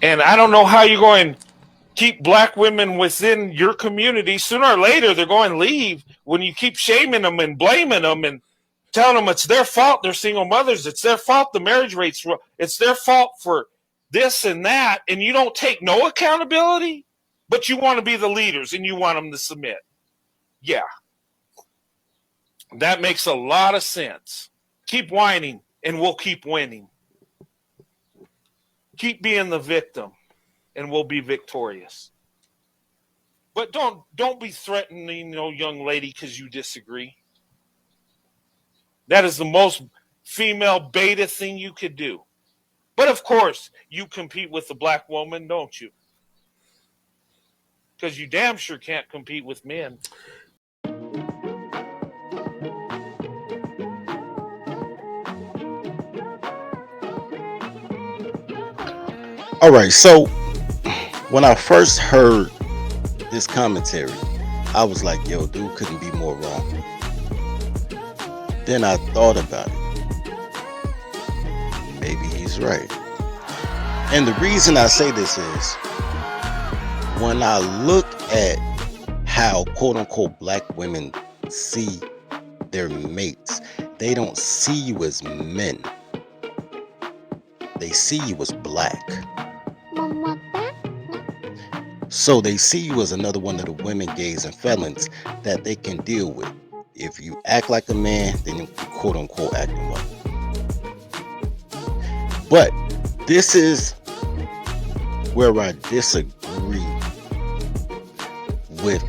And I don't know how you're going to keep black women within your community. Sooner or later, they're going to leave when you keep shaming them and blaming them and telling them it's their fault they're single mothers. It's their fault the marriage rates. It's their fault for this and that. And you don't take no accountability, but you want to be the leaders and you want them to submit. Yeah, that makes a lot of sense. Keep whining and we'll keep winning. Keep being the victim and we'll be victorious. But don't be threatening no young lady because you disagree. That is the most female beta thing you could do. But of course, you compete with the black woman, don't you? Because you damn sure can't compete with men. All right, so when I first heard this commentary, I was like, yo, dude couldn't be more wrong. Then I thought about it. Maybe he's right. And the reason I say this is when I look at how quote unquote black women see their mates, they don't see you as men. They see you as black. So they see you as another one of the women, gays, and felons that they can deal with. If you act like a man, then you quote unquote acting well. But this is where I disagree with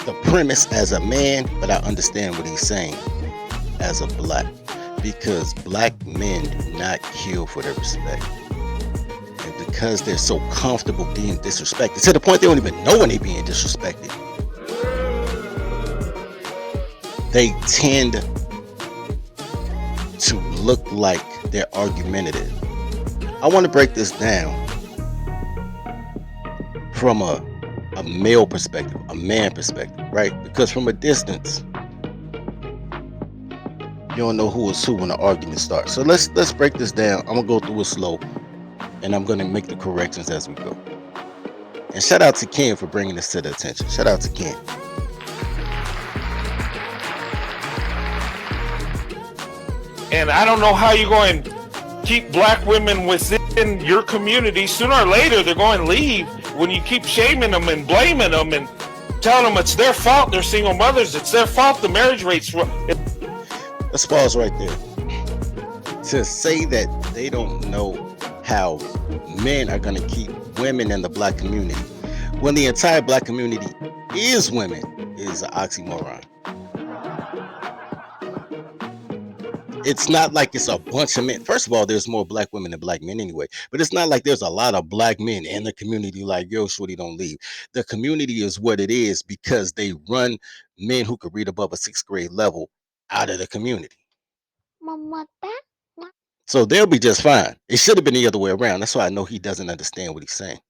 the premise as a man, but I understand what he's saying as a black. Because black men do not kill for their respect. And because they're so comfortable being disrespected, to the point they don't even know when they're being disrespected, they tend to look like they're argumentative. I want to break this down from a male perspective, a man perspective, right? Because from a distance, you don't know who is who when the argument starts. So let's break this down. I'm gonna go through it slow, and I'm gonna make the corrections as we go. And shout out to Ken for bringing this to the attention. Shout out to Ken. And I don't know how you're going to keep black women within your community. Sooner or later, they're going to leave when you keep shaming them and blaming them and telling them it's their fault they're single mothers. It's their fault the marriage rates. Let's pause right there. To say that they don't know how men are going to keep women in the black community when the entire black community is women is an oxymoron. It's not like it's a bunch of men. First of all, there's more black women than black men anyway. But it's not like there's a lot of black men in the community like, yo, shorty, don't leave. The community is what it is because they run men who could read above a 6th grade level out of the community. So they'll be just fine. It should have been the other way around. That's why I know he doesn't understand what he's saying.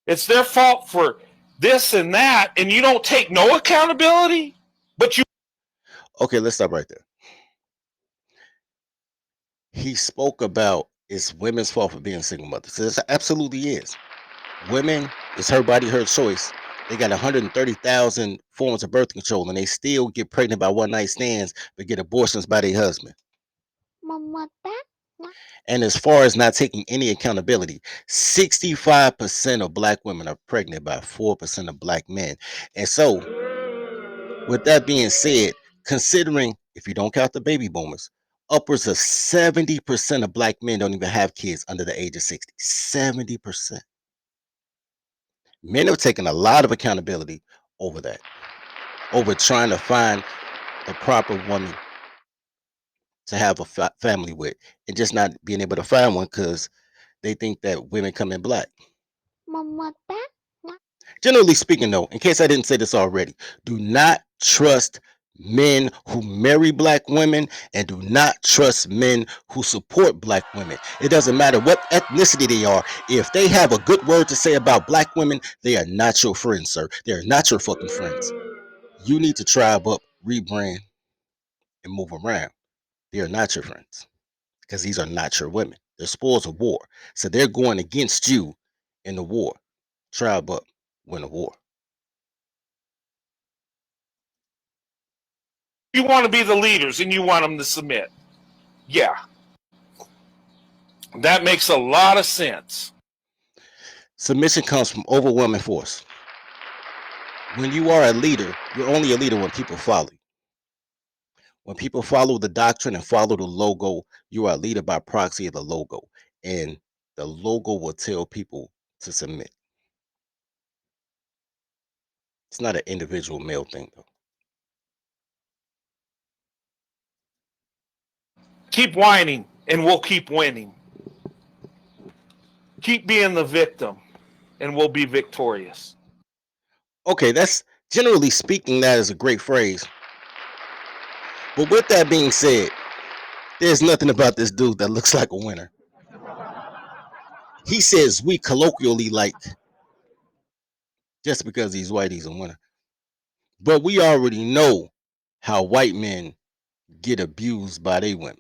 It's their fault for this and that, and you don't take no accountability, but you. Okay, let's stop right there. He spoke about it's women's fault for being single mothers. It absolutely is. Women, it's her body, her choice. They got 130,000 forms of birth control, and they still get pregnant by one night stands, but get abortions by their husband. And as far as not taking any accountability, 65% of black women are pregnant by 4% of black men. And so, with that being said, considering if you don't count the baby boomers, upwards of 70% of black men don't even have kids under the age of 60. 70%. Men have taken a lot of accountability over that, over trying to find the proper woman to have a family with, and just not being able to find one because they think that women come in black. Generally speaking, though, in case I didn't say this already, do not trust men who marry black women and do not trust men who support black women. It doesn't matter what ethnicity they are. If they have a good word to say about black women, they are not your friends, sir. They are not your fucking friends. You need to tribe up, rebrand, and move around. They are not your friends because these are not your women. They're spoils of war. So they're going against you in the war. Tribe up, win the war. You want to be the leaders and you want them to submit. Yeah. That makes a lot of sense. Submission comes from overwhelming force. When you are a leader, you're only a leader when people follow you. When people follow the doctrine and follow the logo, you are a leader by proxy of the logo. And the logo will tell people to submit. It's not an individual male thing, though. Keep whining and we'll keep winning. Keep being the victim and we'll be victorious. Okay, that's generally speaking, that is a great phrase. But with that being said, there's nothing about this dude that looks like a winner. He says we colloquially like just because he's white, he's a winner. But we already know how white men get abused by their women.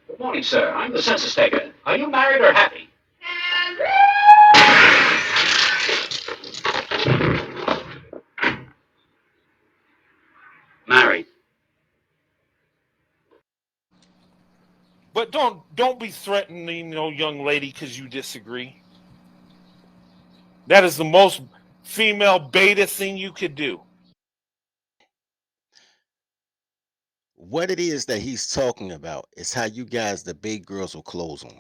Good morning, sir. I'm the census taker. Are you married or happy? Married. But don't be threatening no young lady because you disagree. That is the most female beta thing you could do. What it is that he's talking about is how you guys debate girls with clothes on.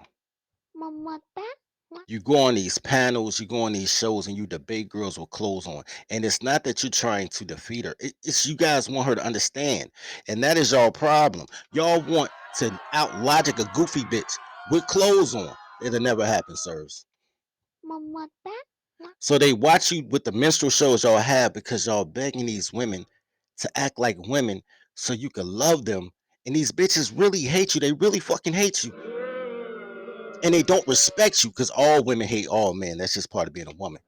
You go on these panels, you go on these shows, and you debate girls with clothes on. And it's not that you're trying to defeat her. It's you guys want her to understand. And that is y'all problem. Y'all want to out logic a goofy bitch with clothes on. It'll never happen, sirs. So they watch you with the minstrel shows y'all have because y'all begging these women to act like women so you can love them. And these bitches really hate you. They really fucking hate you. And they don't respect you because all women hate all men. That's just part of being a woman.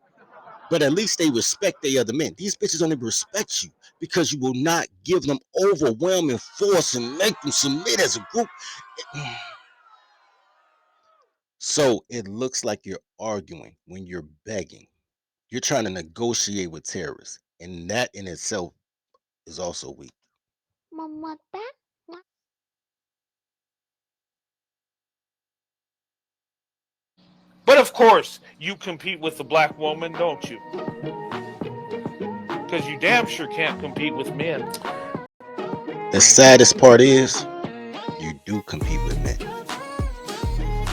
But at least they respect the other men. These bitches don't even respect you because you will not give them overwhelming force and make them submit as a group. So it looks like you're arguing when you're begging. You're trying to negotiate with terrorists. And that in itself is also weak. But of course, you compete with the black woman, don't you? Because you damn sure can't compete with men. The saddest part is you do compete with men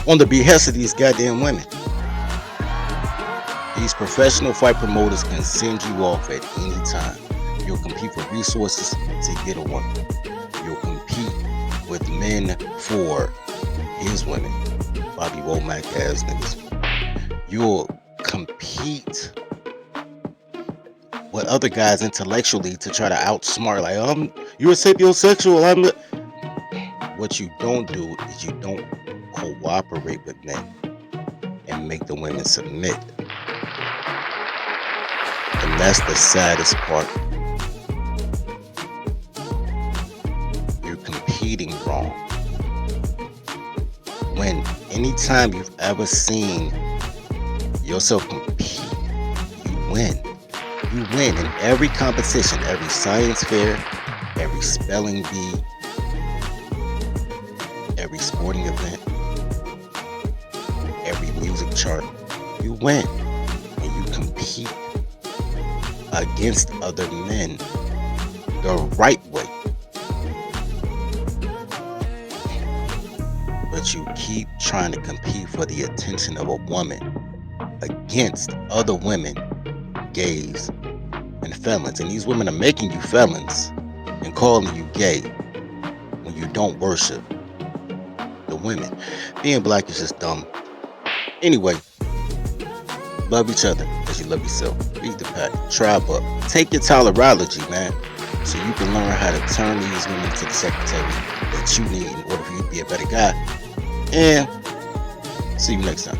on the behest of these goddamn women. These professional fight promoters can send you off at any time. You'll compete for resources to get a woman. You'll compete with men for his women. Bobby Womack ass niggas. You'll compete with other guys intellectually to try to outsmart, like, you're a sapiosexual. What you don't do is you don't cooperate with men and make the women submit. And that's the saddest part. You're competing wrong. When anytime you've ever seen yourself compete, you win. You win in every competition, every science fair, every spelling bee, every sporting event, every music chart. You win and you compete against other men the right way. But you keep trying to compete for the attention of a woman against other women, gays, and felons. And these women are making you felons and calling you gay when you don't worship the women. Being black is just dumb. Anyway, love each other as you love yourself. Read the pack. Tribe up. Take your tolerology, man, so you can learn how to turn these women to the secretary that you need in order for you to be a better guy. And see you next time.